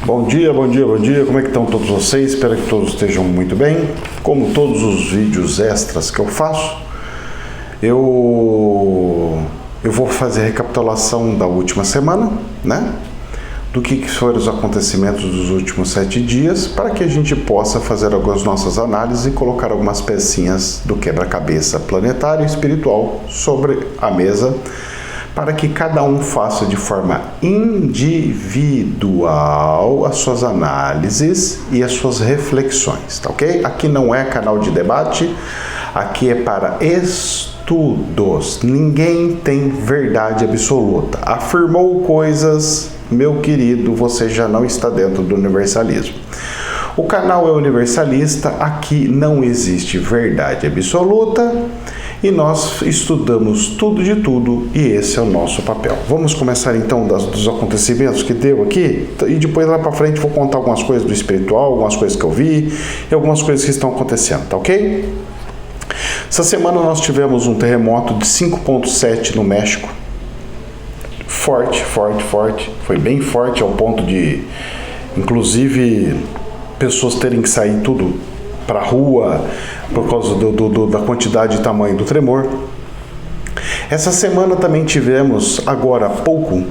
Bom dia, bom dia, bom dia. Como é que estão todos vocês? Espero que todos estejam muito bem. Como todos os vídeos extras que eu faço, eu vou fazer a recapitulação da última semana, né? Do que foram os acontecimentos dos últimos 7 dias, para que a gente possa fazer algumas nossas análises e colocar algumas pecinhas do quebra-cabeça planetário e espiritual sobre a mesa, para que cada um faça de forma individual as suas análises e as suas reflexões, tá ok? Aqui não é canal de debate, aqui é para estudos. Ninguém tem verdade absoluta. Afirmou coisas, meu querido, você já não está dentro do universalismo. O canal é universalista, aqui não existe verdade absoluta e nós estudamos tudo de tudo e esse é o nosso papel. Vamos começar então dos acontecimentos que deu aqui e depois lá para frente vou contar algumas coisas do espiritual, algumas coisas que eu vi e algumas coisas que estão acontecendo, tá ok? Essa semana nós tivemos um terremoto de 5,7 no México. Forte. Foi bem forte ao ponto de, inclusive, pessoas terem que sair tudo para a rua por causa da quantidade e tamanho do tremor. Essa semana também tivemos, agora há pouco,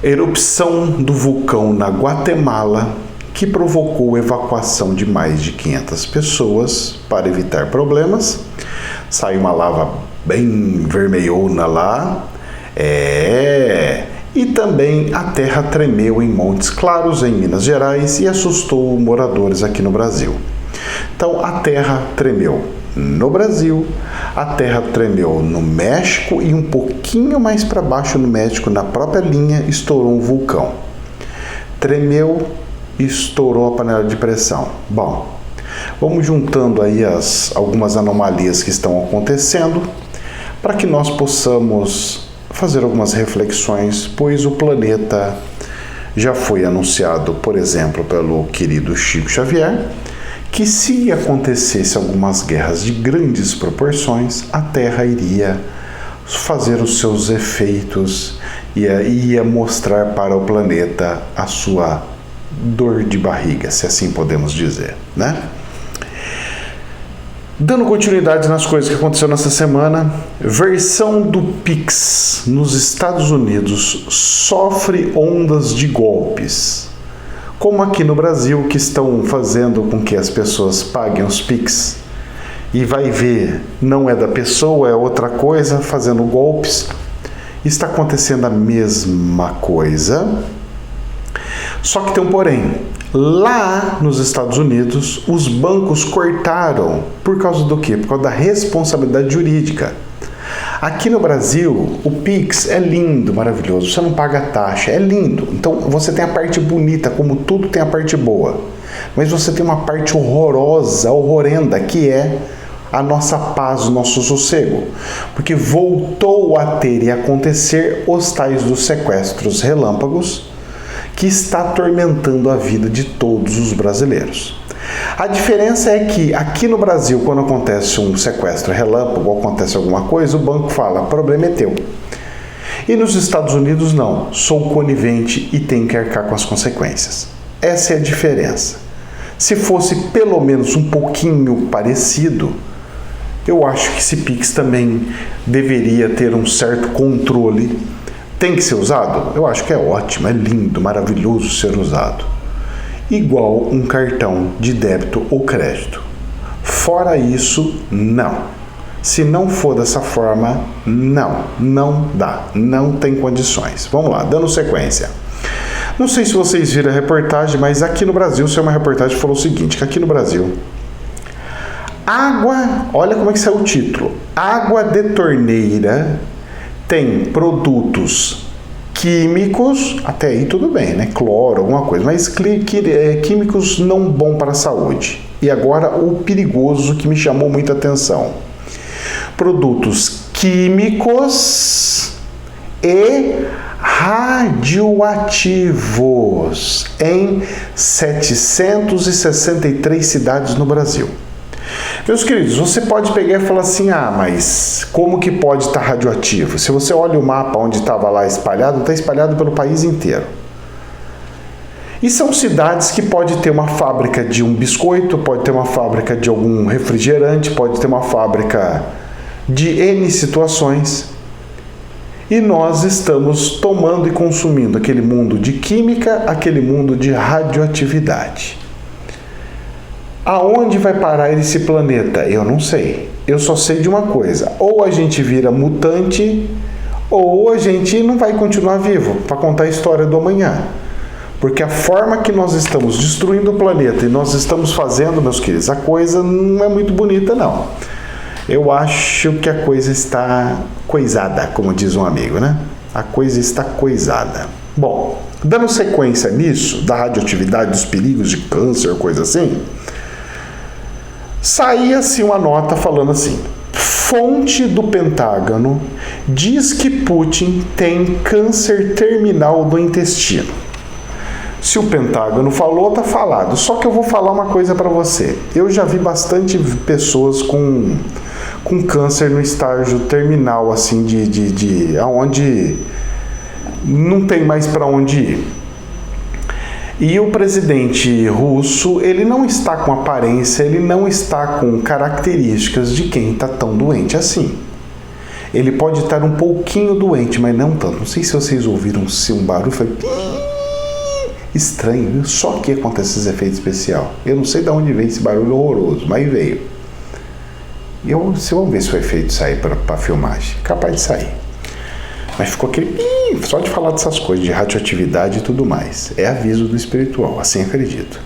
erupção do vulcão na Guatemala, que provocou evacuação de mais de 500 pessoas para evitar problemas. Saiu uma lava bem vermelhona lá. E também a terra tremeu em Montes Claros, em Minas Gerais, e assustou moradores aqui no Brasil. Então, a terra tremeu no Brasil, a terra tremeu no México e um pouquinho mais para baixo no México, na própria linha, estourou um vulcão. Tremeu e estourou a panela de pressão. Bom, vamos juntando aí algumas anomalias que estão acontecendo para que nós possamos fazer algumas reflexões, pois o planeta já foi anunciado, por exemplo, pelo querido Chico Xavier, que se acontecesse algumas guerras de grandes proporções, a Terra iria fazer os seus efeitos e ia mostrar para o planeta a sua dor de barriga, se assim podemos dizer, né? Dando continuidade nas coisas que aconteceram nessa semana, versão do Pix nos Estados Unidos sofre ondas de golpes. Como aqui no Brasil, que estão fazendo com que as pessoas paguem os Pix. E vai ver, não é da pessoa, é outra coisa, fazendo golpes. Está acontecendo a mesma coisa. Só que tem um porém. Lá nos Estados Unidos, os bancos cortaram. Por causa do quê? Por causa da responsabilidade jurídica. Aqui no Brasil, o Pix é lindo, maravilhoso. Você não paga taxa, é lindo. Então, você tem a parte bonita, como tudo tem a parte boa. Mas você tem uma parte horrorosa, horrenda, que é a nossa paz, o nosso sossego. Porque voltou a ter e acontecer os tais dos sequestros relâmpagos, que está atormentando a vida de todos os brasileiros. A diferença é que aqui no Brasil, quando acontece um sequestro relâmpago ou acontece alguma coisa, o banco fala, problema é teu. E nos Estados Unidos não, sou conivente e tenho que arcar com as consequências. Essa é a diferença. Se fosse pelo menos um pouquinho parecido, eu acho que esse Pix também deveria ter um certo controle. Tem que ser usado? Eu acho que é ótimo, é lindo, maravilhoso ser usado. Igual um cartão de débito ou crédito. Fora isso, não. Se não for dessa forma, não dá, não tem condições. Vamos lá, dando sequência. Não sei se vocês viram a reportagem, mas aqui no Brasil, saiu uma reportagem que falou o seguinte, que aqui no Brasil, água, olha como é que saiu o título, água de torneira tem produtos químicos, até aí tudo bem, né? Cloro, alguma coisa, mas químicos não bons para a saúde. E agora o perigoso que me chamou muita atenção. Produtos químicos e radioativos em 763 cidades no Brasil. Meus queridos, você pode pegar e falar assim, mas como que pode estar radioativo? Se você olha o mapa onde estava lá espalhado, está espalhado pelo país inteiro. E são cidades que pode ter uma fábrica de um biscoito, pode ter uma fábrica de algum refrigerante, pode ter uma fábrica de N situações. E nós estamos tomando e consumindo aquele mundo de química, aquele mundo de radioatividade. Aonde vai parar esse planeta? Eu não sei. Eu só sei de uma coisa. Ou a gente vira mutante, ou a gente não vai continuar vivo para contar a história do amanhã. Porque a forma que nós estamos destruindo o planeta e nós estamos fazendo, meus queridos, a coisa não é muito bonita, não. Eu acho que a coisa está coisada, como diz um amigo, né? A coisa está coisada. Bom, dando sequência nisso, da radioatividade, dos perigos de câncer, coisa assim, saía-se uma nota falando assim: fonte do Pentágono diz que Putin tem câncer terminal do intestino. Se o Pentágono falou, tá falado. Só que eu vou falar uma coisa para você. Eu já vi bastante pessoas com câncer no estágio terminal, assim, aonde não tem mais para onde ir. E o presidente russo, ele não está com aparência, ele não está com características de quem está tão doente assim. Ele pode estar um pouquinho doente, mas não tanto. Não sei se vocês ouviram um barulho, foi estranho, viu? Só que acontece esses efeitos especiais. Eu não sei de onde veio esse barulho horroroso, mas veio. E vamos ver se foi feito sair para filmagem. Capaz de sair. Mas ficou aquele... Só de falar dessas coisas, de radioatividade e tudo mais. É aviso do espiritual, assim acredito.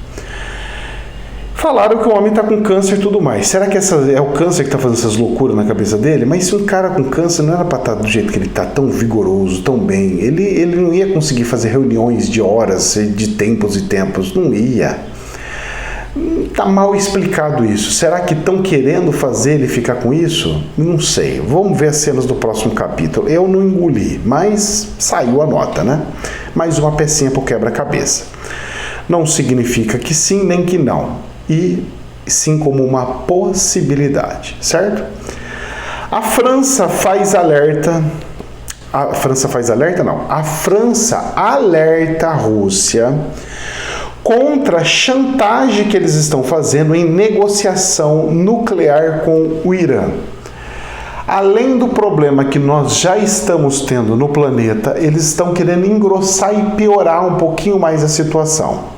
Falaram que o homem está com câncer e tudo mais. Será que é o câncer que está fazendo essas loucuras na cabeça dele? Mas se um cara com câncer não era para estar do jeito que ele está, tão vigoroso, tão bem. Ele não ia conseguir fazer reuniões de horas, de tempos e tempos. Não ia. Está mal explicado isso. Será que estão querendo fazer ele ficar com isso? Não sei. Vamos ver as cenas do próximo capítulo. Eu não engoli, mas saiu a nota, né? Mais uma pecinha para o quebra-cabeça. Não significa que sim, nem que não. E sim como uma possibilidade, certo? A França faz alerta... A França faz alerta? Não. A França alerta a Rússia contra a chantagem que eles estão fazendo em negociação nuclear com o Irã. Além do problema que nós já estamos tendo no planeta, eles estão querendo engrossar e piorar um pouquinho mais a situação.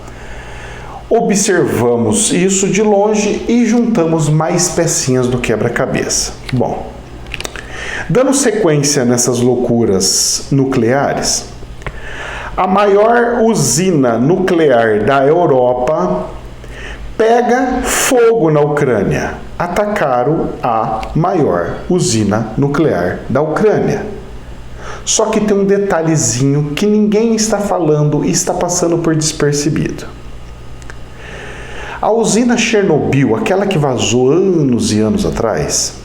Observamos isso de longe e juntamos mais pecinhas do quebra-cabeça. Bom, dando sequência nessas loucuras nucleares, a maior usina nuclear da Europa pega fogo na Ucrânia. Atacaram a maior usina nuclear da Ucrânia. Só que tem um detalhezinho que ninguém está falando e está passando por despercebido. A usina Chernobyl, aquela que vazou anos e anos atrás,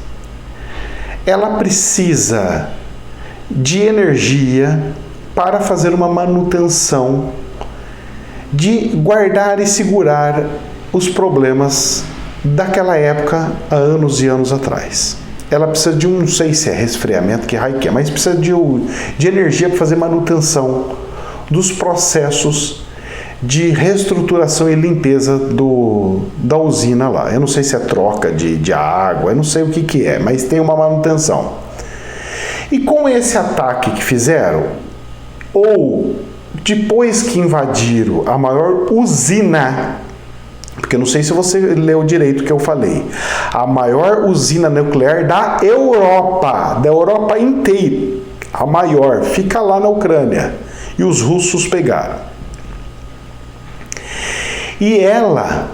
ela precisa de energia para fazer uma manutenção, de guardar e segurar os problemas daquela época, há anos e anos atrás. Ela precisa de não sei se é resfriamento, que raio que é, mas precisa de energia para fazer manutenção dos processos de reestruturação e limpeza da usina lá. Eu não sei se é troca de água, eu não sei o que é, mas tem uma manutenção. E com esse ataque que fizeram, ou depois que invadiram a maior usina, porque eu não sei se você leu direito o que eu falei, a maior usina nuclear da Europa inteira, a maior, fica lá na Ucrânia, e os russos pegaram. E ela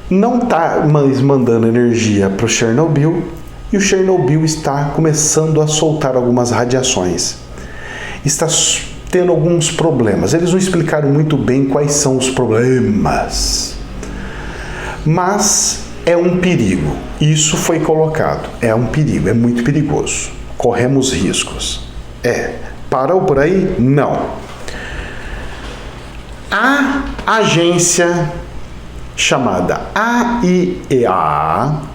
não está mais mandando energia para o Chernobyl, e o Chernobyl está começando a soltar algumas radiações. Está tendo alguns problemas. Eles não explicaram muito bem quais são os problemas. Mas é um perigo. Isso foi colocado. É um perigo, é muito perigoso. Corremos riscos. Parou por aí? Não. A agência chamada AIEA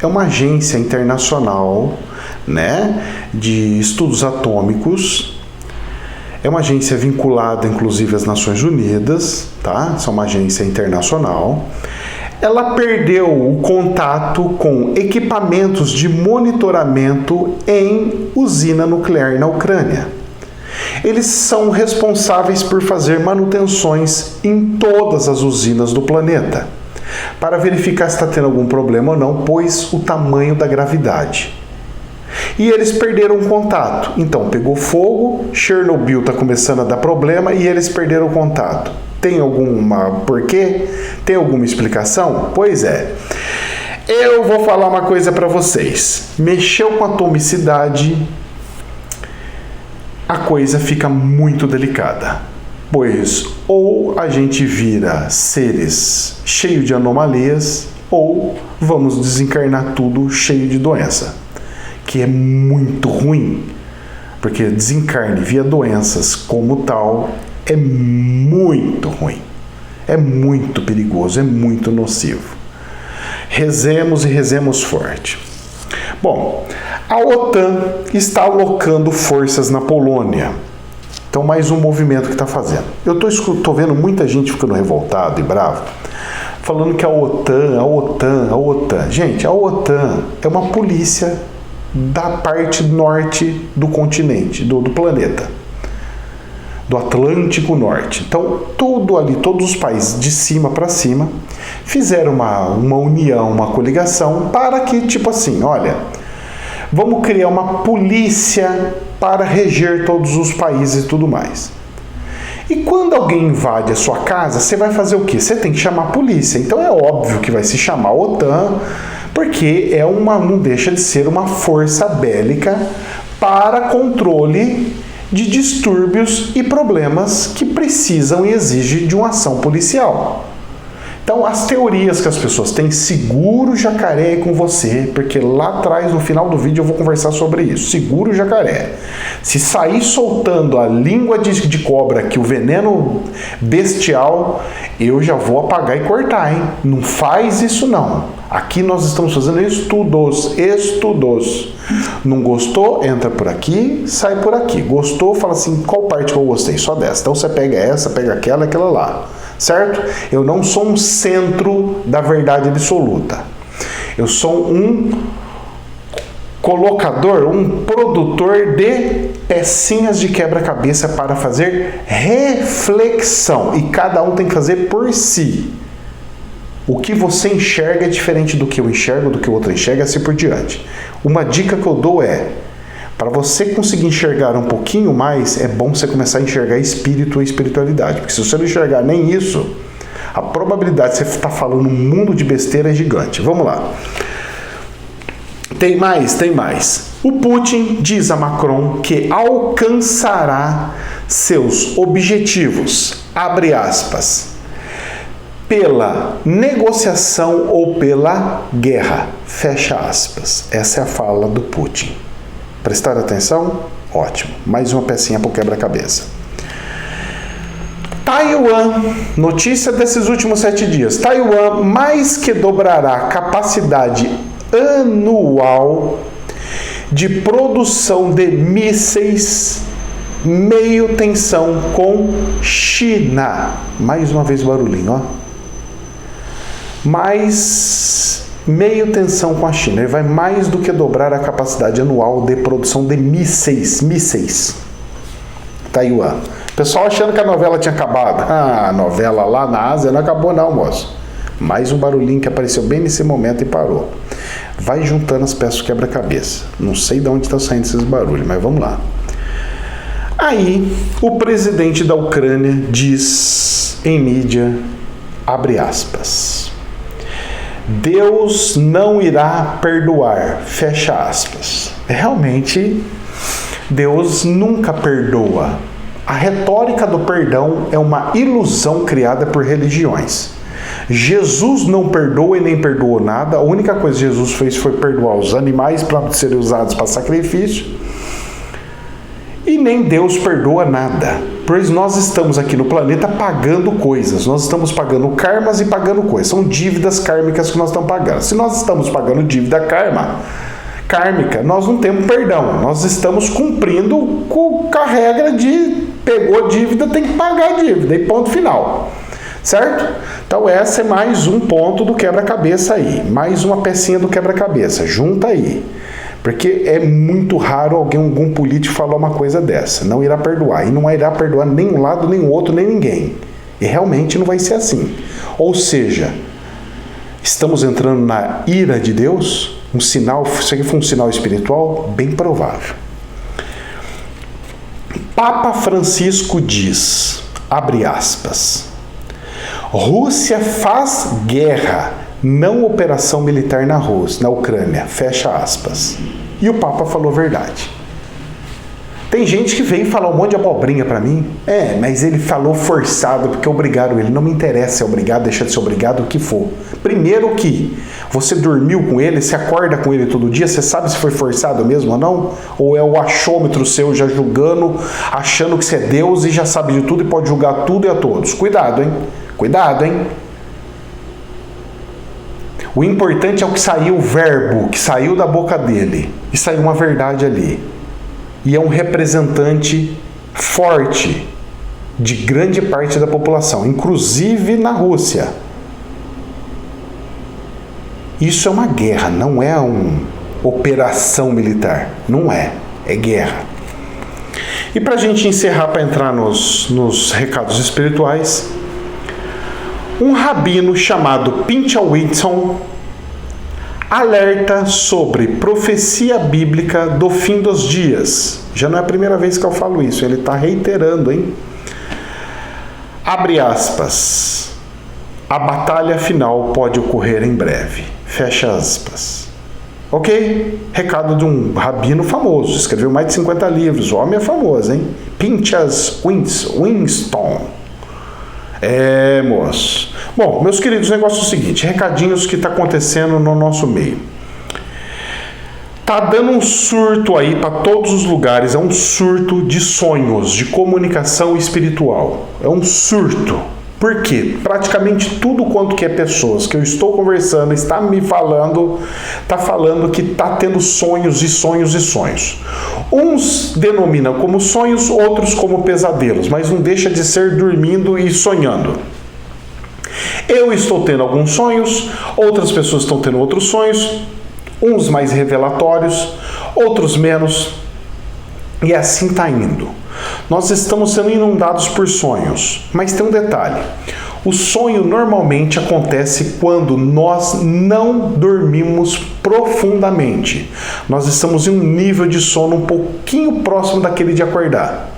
é uma agência internacional, né, de estudos atômicos. É uma agência vinculada, inclusive, às Nações Unidas, tá? Isso é uma agência internacional. Ela perdeu o contato com equipamentos de monitoramento em usina nuclear na Ucrânia. Eles são responsáveis por fazer manutenções em todas as usinas do planeta, para verificar se está tendo algum problema ou não, pois o tamanho da gravidade. E eles perderam o contato. Então, pegou fogo, Chernobyl está começando a dar problema e eles perderam o contato. Tem alguma porquê? Tem alguma explicação? Pois é. Eu vou falar uma coisa para vocês. Mexeu com a atomicidade, a coisa fica muito delicada. Pois ou a gente vira seres cheios de anomalias, ou vamos desencarnar tudo cheio de doença. Que é muito ruim, porque desencarne via doenças como tal é muito ruim, é muito perigoso, é muito nocivo. Rezemos e rezemos forte. Bom, a OTAN está alocando forças na Polônia. Então, mais um movimento que está fazendo. Eu estou vendo muita gente ficando revoltado e bravo, falando que a OTAN. Gente, a OTAN é uma polícia da parte norte do continente, do planeta, do Atlântico Norte. Então, tudo ali, todos os países de cima para cima, fizeram uma união, uma coligação para que, tipo assim, olha, vamos criar uma polícia para reger todos os países e tudo mais. E quando alguém invade a sua casa, você vai fazer o quê? Você tem que chamar a polícia. Então é óbvio que vai se chamar a OTAN, porque não deixa de ser uma força bélica para controle de distúrbios e problemas que precisam e exigem de uma ação policial. Então, as teorias que as pessoas têm, seguro o jacaré aí com você, porque lá atrás, no final do vídeo, eu vou conversar sobre isso. Seguro o jacaré. Se sair soltando a língua de cobra aqui, o veneno bestial, eu já vou apagar e cortar, hein? Não faz isso, não. Aqui nós estamos fazendo estudos. Não gostou? Entra por aqui, sai por aqui. Gostou? Fala assim, qual parte que eu gostei? Só dessa. Então, você pega essa, pega aquela e aquela lá. Certo? Eu não sou um centro da verdade absoluta. Eu sou um colocador, um produtor de pecinhas de quebra-cabeça para fazer reflexão. E cada um tem que fazer por si. O que você enxerga é diferente do que eu enxergo, do que o outro enxerga, assim por diante. Uma dica que eu dou é, para você conseguir enxergar um pouquinho mais, é bom você começar a enxergar espírito e espiritualidade. Porque se você não enxergar nem isso, a probabilidade de você estar falando um mundo de besteira é gigante. Vamos lá. Tem mais. O Putin diz a Macron que alcançará seus objetivos, abre aspas, pela negociação ou pela guerra, fecha aspas. Essa é a fala do Putin. Prestar atenção? Ótimo. Mais uma pecinha para o quebra-cabeça. Taiwan, notícia desses últimos 7 dias. Taiwan mais que dobrará a capacidade anual de produção de mísseis meio tensão com China. Mais uma vez o barulhinho, ó. Meio tensão com a China. Ele vai mais do que dobrar a capacidade anual de produção de mísseis. Taiwan. Pessoal achando que a novela tinha acabado. A novela lá na Ásia não acabou não, moço. Mais um barulhinho que apareceu bem nesse momento e parou. Vai juntando as peças do quebra-cabeça. Não sei de onde está saindo esses barulhos, mas vamos lá. Aí, o presidente da Ucrânia diz em mídia, abre aspas, Deus não irá perdoar, fecha aspas. Realmente, Deus nunca perdoa. A retórica do perdão é uma ilusão criada por religiões. Jesus não perdoa e nem perdoou nada. A única coisa que Jesus fez foi perdoar os animais para serem usados para sacrifício. E nem Deus perdoa nada. Pois nós estamos aqui no planeta pagando coisas. Nós estamos pagando karmas e pagando coisas. São dívidas kármicas que nós estamos pagando. Se nós estamos pagando dívida kármica, nós não temos perdão. Nós estamos cumprindo com a regra de Pegou dívida, tem que pagar a dívida, e ponto final. Certo? Então essa é mais um ponto do quebra-cabeça aí, mais uma pecinha do quebra-cabeça, junta aí. Porque é muito raro algum político falar uma coisa dessa, não irá perdoar, e não irá perdoar nem um lado, nem o outro, nem ninguém. E realmente não vai ser assim. Ou seja, estamos entrando na ira de Deus, um sinal, isso aqui foi um sinal espiritual bem provável. Papa Francisco diz, abre aspas, Rússia faz guerra, não operação militar na Ucrânia, fecha aspas. E o Papa falou a verdade. Tem gente que veio falar um monte de abobrinha pra mim. Mas ele falou forçado, porque obrigaram ele. Não me interessa ser obrigado, deixa de ser obrigado, o que for. Primeiro que você dormiu com ele, você acorda com ele todo dia, você sabe se foi forçado mesmo ou não? Ou é o achômetro seu já julgando, achando que você é Deus e já sabe de tudo e pode julgar tudo e a todos. Cuidado, hein? Cuidado, hein? O importante é o que saiu, o verbo que saiu da boca dele. E saiu uma verdade ali. E é um representante forte de grande parte da população, inclusive na Rússia. Isso é uma guerra, não é uma operação militar. Não é, é guerra. E para a gente encerrar, para entrar nos recados espirituais, um rabino chamado Pinchas Whitson alerta sobre profecia bíblica do fim dos dias. Já não é a primeira vez que eu falo isso, ele está reiterando, hein? Abre aspas. A batalha final pode ocorrer em breve. Fecha aspas. Ok? Recado de um rabino famoso, escreveu mais de 50 livros, o homem é famoso, hein? Pinchas Whitson. Moço. Bom, meus queridos, o negócio é o seguinte, recadinhos que está acontecendo no nosso meio. Tá dando um surto aí para todos os lugares, é um surto de sonhos, de comunicação espiritual. É um surto. Por quê? Praticamente tudo quanto que é pessoas que eu estou conversando, está me falando, está falando que está tendo sonhos e sonhos e sonhos. Uns denominam como sonhos, outros como pesadelos, mas não deixa de ser dormindo e sonhando. Eu estou tendo alguns sonhos, outras pessoas estão tendo outros sonhos, uns mais revelatórios, outros menos, e assim está indo. Nós estamos sendo inundados por sonhos, mas tem um detalhe. O sonho normalmente acontece quando nós não dormimos profundamente. Nós estamos em um nível de sono um pouquinho próximo daquele de acordar.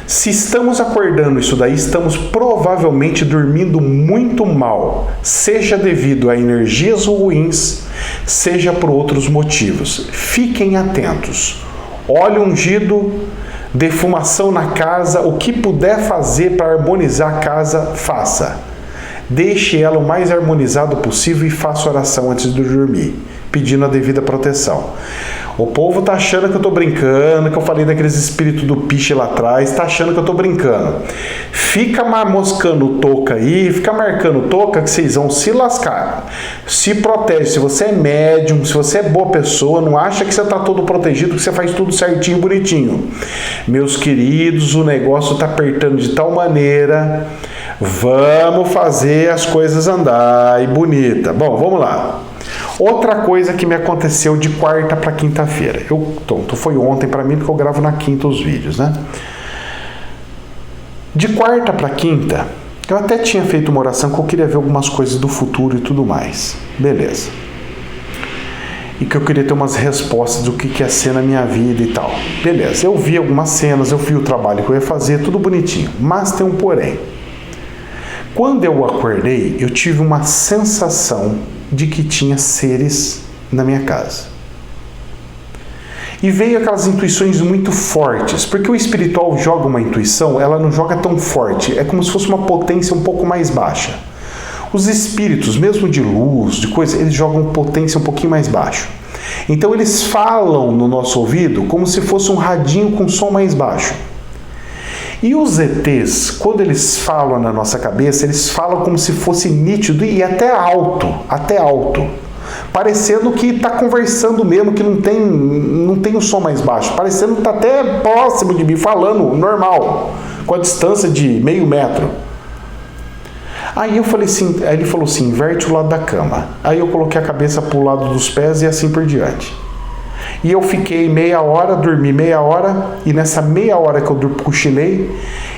Se estamos acordando isso daí, estamos provavelmente dormindo muito mal, seja devido a energias ruins, seja por outros motivos. Fiquem atentos. Óleo ungido, defumação na casa, o que puder fazer para harmonizar a casa, faça. Deixe ela o mais harmonizado possível e faça oração antes de dormir, pedindo a devida proteção. O povo tá achando que eu tô brincando, que eu falei daqueles espíritos do piche lá atrás, tá achando que eu tô brincando. Fica moscando touca aí, fica marcando touca que vocês vão se lascar. Se protege, se você é médium, se você é boa pessoa, não acha que você tá todo protegido, que você faz tudo certinho, bonitinho. Meus queridos, o negócio tá apertando de tal maneira, vamos fazer as coisas andar e bonita. Bom, vamos lá. Outra coisa que me aconteceu de quarta para quinta-feira. Foi ontem para mim, porque eu gravo na quinta os vídeos, né? De quarta para quinta, eu até tinha feito uma oração que eu queria ver algumas coisas do futuro e tudo mais. Beleza. E que eu queria ter umas respostas do que ia ser na minha vida e tal. Beleza. Eu vi algumas cenas, eu vi o trabalho que eu ia fazer, tudo bonitinho. Mas tem um porém. Quando eu acordei, eu tive uma sensação de que tinha seres na minha casa. E veio aquelas intuições muito fortes, porque o espiritual joga uma intuição, ela não joga tão forte, é como se fosse uma potência um pouco mais baixa. Os espíritos, mesmo de luz, de coisa, eles jogam potência um pouquinho mais baixo. Então eles falam no nosso ouvido como se fosse um radinho com som mais baixo. E os ETs, quando eles falam na nossa cabeça, eles falam como se fosse nítido e até alto, parecendo que está conversando mesmo, que não tem o som mais baixo, parecendo que está até próximo de mim, falando normal, com a distância de meio metro. Aí eu falei assim, aí ele falou assim, inverte o lado da cama. Aí eu coloquei a cabeça para o lado dos pés e assim por diante. E eu fiquei meia hora, dormi meia hora, e nessa meia hora que eu cochilei,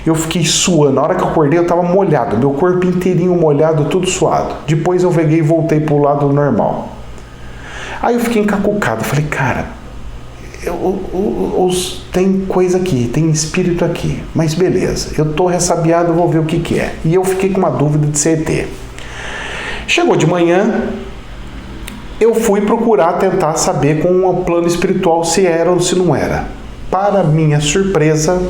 eu fiquei suando. Na hora que eu acordei, eu estava molhado, meu corpo inteirinho molhado, tudo suado. Depois eu peguei e voltei para o lado normal. Aí eu fiquei encacucado, falei, cara, tem coisa aqui, tem espírito aqui, mas beleza, eu tô ressabiado, vou ver o que é. E eu fiquei com uma dúvida de ser ET. Chegou de manhã, eu fui procurar tentar saber com o plano espiritual se era ou se não era. Para minha surpresa,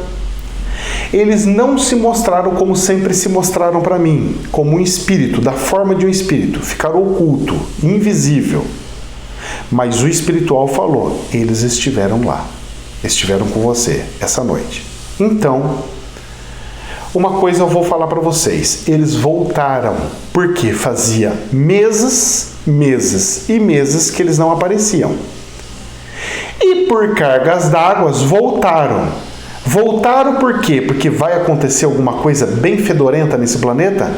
eles não se mostraram como sempre se mostraram para mim, como um espírito, da forma de um espírito, ficaram oculto, invisível. Mas o espiritual falou, eles estiveram lá, estiveram com você essa noite. Então, uma coisa eu vou falar para vocês, eles voltaram, porque fazia meses e meses que eles não apareciam. E por cargas d'água voltaram. Voltaram por quê? Porque vai acontecer alguma coisa bem fedorenta nesse planeta?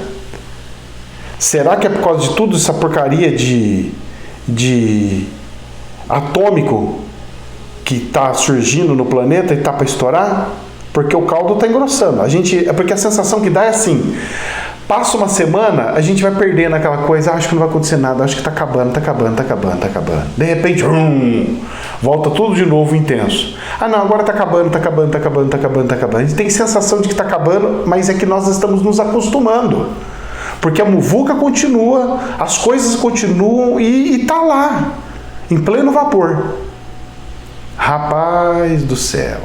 Será que é por causa de tudo essa porcaria de atômico que está surgindo no planeta e está para estourar? Porque o caldo está engrossando. Porque a sensação que dá é assim, passa uma semana, a gente vai perdendo aquela coisa, acho que não vai acontecer nada, acho que está acabando. De repente, volta tudo de novo intenso. Ah não, agora está acabando. A gente tem sensação de que está acabando, mas é que nós estamos nos acostumando. Porque a muvuca continua, as coisas continuam e está lá, em pleno vapor. Rapaz do céu,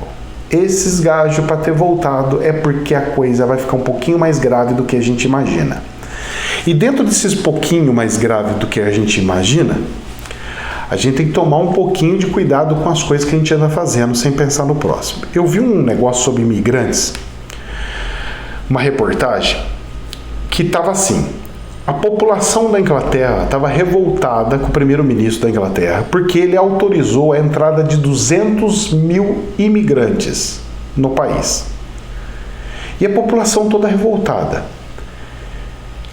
esses gajos para ter voltado é porque a coisa vai ficar um pouquinho mais grave do que a gente imagina. E dentro desses pouquinho mais grave do que a gente imagina, a gente tem que tomar um pouquinho de cuidado com as coisas que a gente anda fazendo sem pensar no próximo. Eu vi um negócio sobre imigrantes, uma reportagem, que estava assim, a população da Inglaterra estava revoltada com o primeiro-ministro da Inglaterra porque ele autorizou a entrada de 200 mil imigrantes no país. E a população toda revoltada.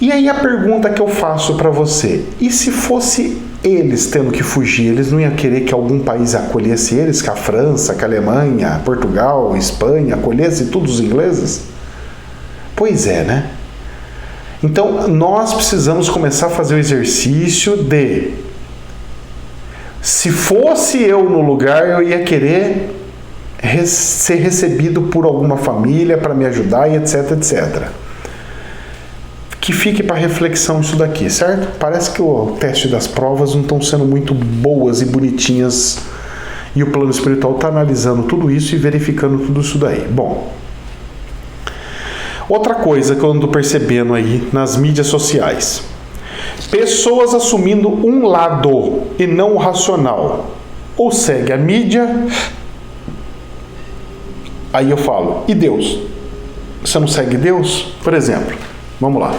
E aí a pergunta que eu faço para você, e se fosse eles tendo que fugir, eles não iam querer que algum país acolhesse eles, que a França, que a Alemanha, Portugal, Espanha, acolhesse todos os ingleses? Pois é, né? Então, nós precisamos começar a fazer o exercício de, se fosse eu no lugar, eu ia querer ser recebido por alguma família para me ajudar e etc, etc. Que fique para reflexão isso daqui, certo? Parece que o teste das provas não estão sendo muito boas e bonitinhas e o plano espiritual está analisando tudo isso e verificando tudo isso daí. Bom, outra coisa que eu ando percebendo aí nas mídias sociais. Pessoas assumindo um lado e não o racional. Ou segue a mídia. Aí eu falo, e Deus? Você não segue Deus? Por exemplo, vamos lá.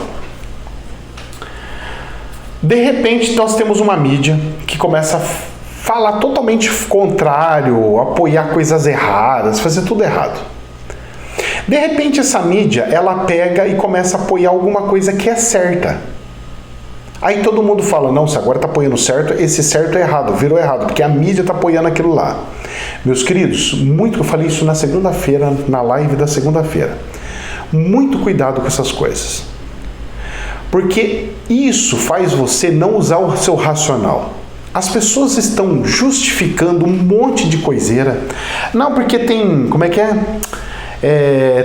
De repente nós temos uma mídia que começa a falar totalmente contrário, apoiar coisas erradas, fazer tudo errado. De repente essa mídia, ela pega e começa a apoiar alguma coisa que é certa. Aí todo mundo fala, não, se agora está apoiando certo, esse certo é errado, virou errado, porque a mídia está apoiando aquilo lá. Meus queridos, eu falei isso na segunda-feira, na live da segunda-feira. Muito cuidado com essas coisas. Porque isso faz você não usar o seu racional. As pessoas estão justificando um monte de coiseira. Não, porque tem, como é que é?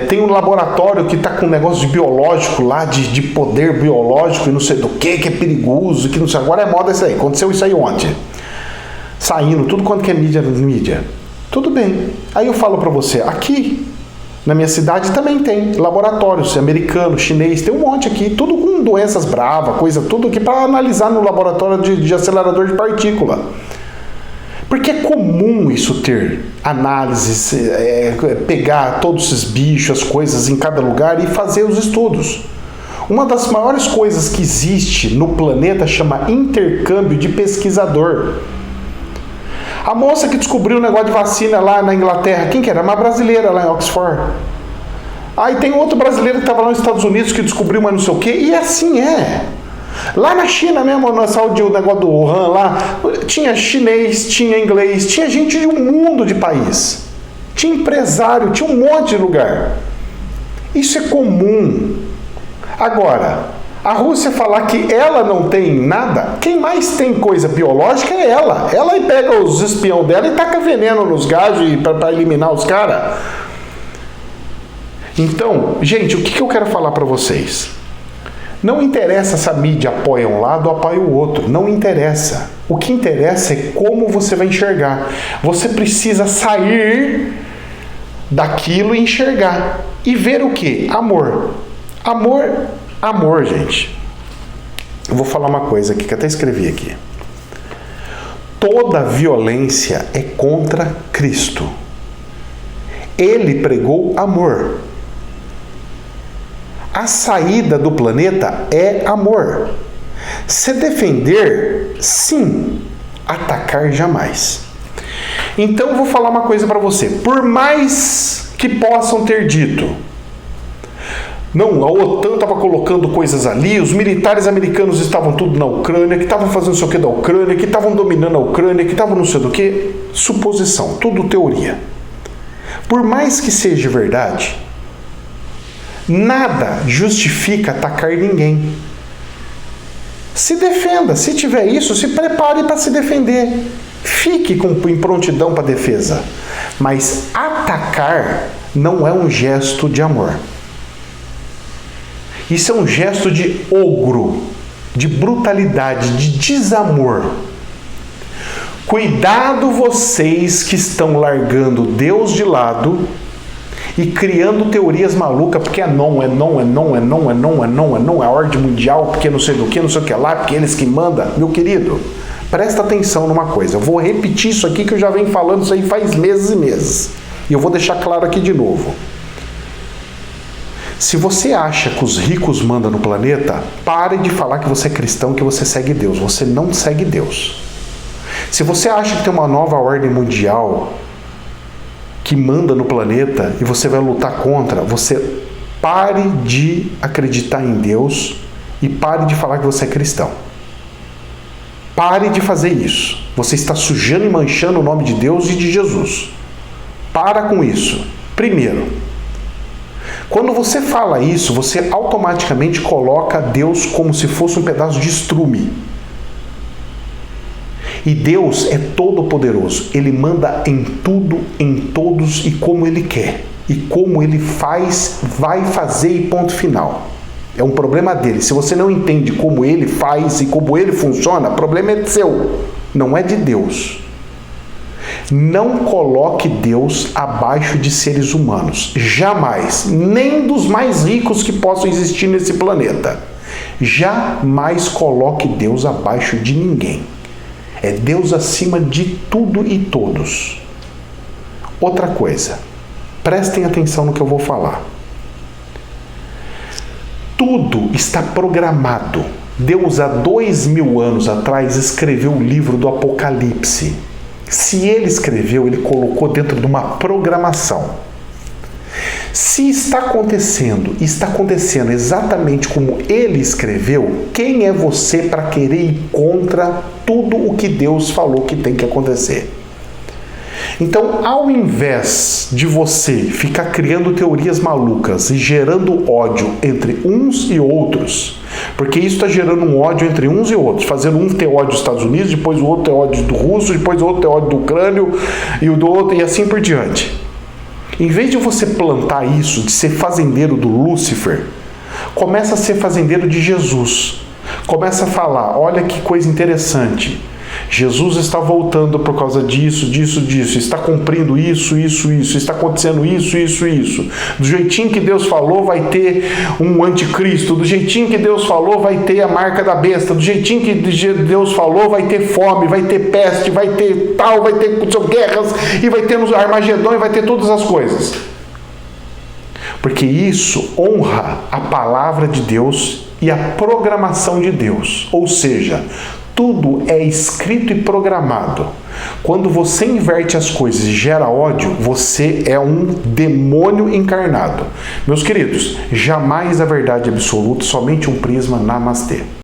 Tem um laboratório que está com um negócio de biológico lá, de poder biológico e não sei do que é perigoso, que não sei, agora é moda isso aí. Aconteceu isso aí ontem. Saindo, tudo quanto que é mídia. Tudo bem. Aí eu falo para você, aqui na minha cidade também tem laboratórios americano, chinês, tem um monte aqui, tudo com doenças bravas, coisa, tudo aqui para analisar no laboratório de acelerador de partícula. Porque é comum isso ter análises, pegar todos esses bichos, as coisas em cada lugar e fazer os estudos. Uma das maiores coisas que existe no planeta chama intercâmbio de pesquisador. A moça que descobriu o negócio de vacina lá na Inglaterra, quem que era? Uma brasileira lá em Oxford. Aí tem outro brasileiro que estava lá nos Estados Unidos que descobriu uma não sei o quê, e assim é. Lá na China mesmo, na saúde, o negócio do Wuhan lá, tinha chinês, tinha inglês, tinha gente de um mundo de país. Tinha empresário, tinha um monte de lugar. Isso é comum. Agora, a Rússia falar que ela não tem nada, quem mais tem coisa biológica é ela. Ela pega os espiões dela e taca veneno nos gajos para eliminar os caras. Então, gente, o que eu quero falar para vocês? Não interessa se a mídia apoia um lado ou apoia o outro. Não interessa. O que interessa é como você vai enxergar. Você precisa sair daquilo e enxergar. E ver o quê? Amor. Amor, gente. Eu vou falar uma coisa aqui que até escrevi aqui. Toda violência é contra Cristo. Ele pregou amor. A saída do planeta é amor. Se defender, sim. Atacar, jamais. Então eu vou falar uma coisa para você. Por mais que possam ter dito, não, a OTAN estava colocando coisas ali, os militares americanos estavam tudo na Ucrânia, que estavam fazendo não sei o que da Ucrânia, que estavam dominando a Ucrânia, que estavam não sei do que, suposição, tudo teoria. Por mais que seja verdade, nada justifica atacar ninguém. Se defenda, se tiver isso, se prepare para se defender. Fique em prontidão para defesa. Mas atacar não é um gesto de amor. Isso é um gesto de ogro, de brutalidade, de desamor. Cuidado vocês que estão largando Deus de lado e criando teorias malucas, porque é a ordem mundial, porque não sei do que, não sei o que lá, porque eles que mandam. Meu querido, presta atenção numa coisa. Eu vou repetir isso aqui que eu já venho falando isso aí faz meses e meses. E eu vou deixar claro aqui de novo. Se você acha que os ricos mandam no planeta, pare de falar que você é cristão, que você segue Deus. Você não segue Deus. Se você acha que tem uma nova ordem mundial que manda no planeta e você vai lutar contra, você pare de acreditar em Deus e pare de falar que você é cristão. Pare de fazer isso. Você está sujando e manchando o nome de Deus e de Jesus. Para com isso. Primeiro, quando você fala isso, você automaticamente coloca Deus como se fosse um pedaço de estrume. E Deus é todo-poderoso. Ele manda em tudo, em todos e como Ele quer. E como Ele faz, vai fazer e ponto final. É um problema dele. Se você não entende como Ele faz e como Ele funciona, o problema é seu, não é de Deus. Não coloque Deus abaixo de seres humanos. Jamais. Nem dos mais ricos que possam existir nesse planeta. Jamais coloque Deus abaixo de ninguém. É Deus acima de tudo e todos. Outra coisa. Prestem atenção no que eu vou falar. Tudo está programado. Deus, há 2000 anos atrás, escreveu o livro do Apocalipse. Se Ele escreveu, Ele colocou dentro de uma programação. Se está acontecendo exatamente como Ele escreveu, quem é você para querer ir contra tudo o que Deus falou que tem que acontecer? Então, ao invés de você ficar criando teorias malucas e gerando ódio entre uns e outros, porque isso está gerando um ódio entre uns e outros, fazendo um ter ódio dos Estados Unidos, depois o outro ter ódio do russo, depois o outro ter ódio do ucrânio e o do outro, e assim por diante. Em vez de você plantar isso, de ser fazendeiro do Lúcifer, começa a ser fazendeiro de Jesus. Começa a falar, olha que coisa interessante. Jesus está voltando por causa disso, está cumprindo isso, está acontecendo isso. Do jeitinho que Deus falou vai ter um anticristo, do jeitinho que Deus falou vai ter a marca da besta, do jeitinho que Deus falou vai ter fome, vai ter peste, vai ter tal, vai ter guerras, e vai ter Armagedon, e vai ter todas as coisas. porque isso honra a palavra de Deus e a programação de Deus. Ou seja, tudo é escrito e programado. Quando você inverte as coisas e gera ódio, você é um demônio encarnado. Meus queridos, jamais a verdade absoluta, somente um prisma. Namastê.